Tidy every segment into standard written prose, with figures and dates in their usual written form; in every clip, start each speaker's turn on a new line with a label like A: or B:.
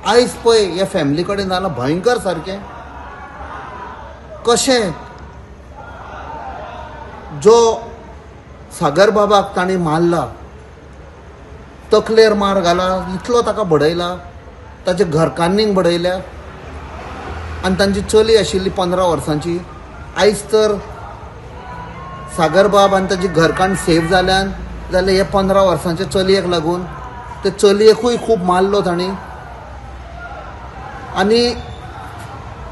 A: आयज पळय ह्या फॅमिली कडेन जालां भयंकर सारकें. कशें जो सागर बाबाक ताणें मारला, तकलेर मार घाला, इतलो ताका बडयला, ताच्या घरकान्नींक बडयल्या, आनी तांची चली आशिल्ली 15 वर्सांची. आयज तर सागर बाब आनी ताची घरकान्न सेफ जाल्यान जाल्यार हे 15 वर्सांच्या चलयेक लागून. ते चलयेकूय खूब मारलो तांणी. आनी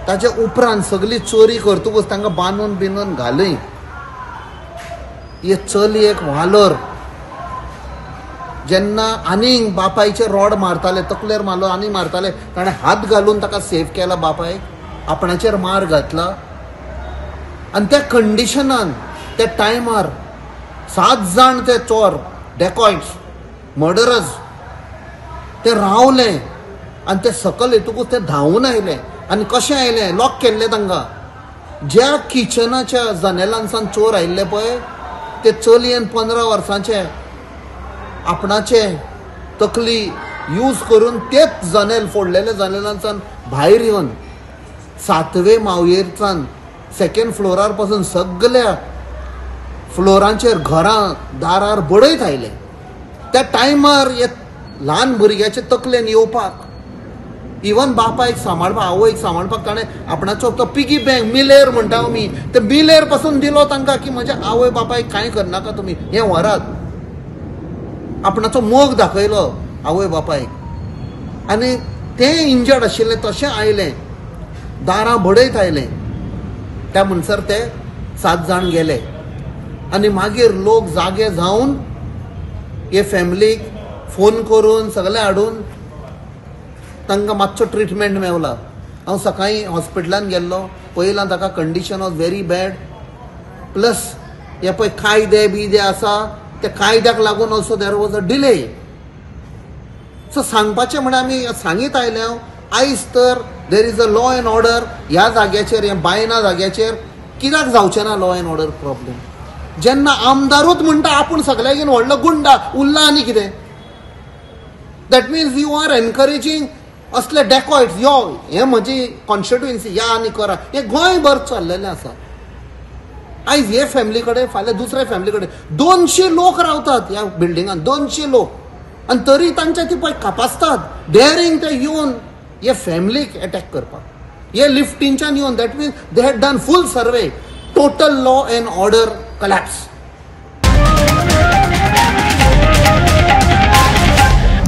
A: ताचे उपरांत सगळी चोरी करतकूच तांकां बांदून बिनून घालय. हे चलयेक वालोर जेन्ना आनीक बापायचे रॉड मारताले, तकलेर मारलो आनी मारताले, ताणें हात घालून ताका सेफ केला बापायक, आपणाचेर मार घातला. आनी त्या कंडिशनान त्या टायमार 7 जाण ते चोर, डेकॉयट्स, मर्डरर्स ते रावले. आनी ते सकल येतकूच ते धांवून आयले. आनी कशें आयले? लॉक केल्ले तांकां. ज्या किचनाच्या जनेलांसान चोर आयिल्ले पळय, ते चलयेन 15 वर्सांचे आपणाचे तकली यूज करून तेच जनेल, फोडलेले जनेलांसान भायर येवन 7वे मावयेरच्यान 2nd फ्लोरार पासून सगळ्या फ्लोरांचेर घरां दारार बडयत आयले. त्या टायमार हे ल्हान भुरग्याचे तकलेन येवपाक, इवन बापायक सांबाळपाक, आवयक सांबाळपाक ताणें आपणाचो तो पिगी बँक, मिलेर म्हणटा आमी, ते मिलेर पासून दिलो तांकां की म्हज्या आवय बापायक कांय करनाका तुमी, हें व्हरात. आपणाचो मोग दाखयलो आवय बापायक. आनी ते इंजर्ड आशिल्ले, तशें आयले, दारां बडयत आयले. त्या म्हणसर ते 7 जाण गेले. आनी मागीर लोक जागे जावन हे फॅमिलीक फोन करून सगळे हाडून तांकां मातसो ट्रिटमेंट मेवला. हांव सकाळीं हॉस्पिटलान गेल्लो, पयलां ताका condition was very bad. Plus हे पळय कायदे बिदे आसा, ते कायद्याक लागून also there was a delay. So सांगपाचें म्हळ्यार आमी सांगीत आयले हांव, आयज तर there is a law and order ह्या जाग्याचेर, हे बायना जाग्याचेर कित्याक जावचें ना लॉ एंड ऑर्डर प्रॉब्लेम? जेन्ना आमदारूच म्हणटा आपूण सगळ्याकीन व्हडलो गुंडा, उरला आनी कितें? दॅट मिन्स यू आर एनकरेजींग असले डेकॉयट्स. यो हे म्हजी कॉन्स्टिट्युएन्सी, या आनी करा. हे गोंयभर चल्लेलें आसा. आयज हे फॅमिली कडेन, फाल्यां दुसऱ्या फॅमिली कडेन 200 लोक रावतात ह्या बिल्डिंगान, 200 लोक. आनी तरी तांचे ती पळय कापासतात, डेअरिंग ते येवन हे फॅमिलीक अटॅक करपाक, हे लिफ्टींच्यान येवन. That means they had done full survey. Total law and order collapse.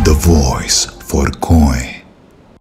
B: The voice for Coin.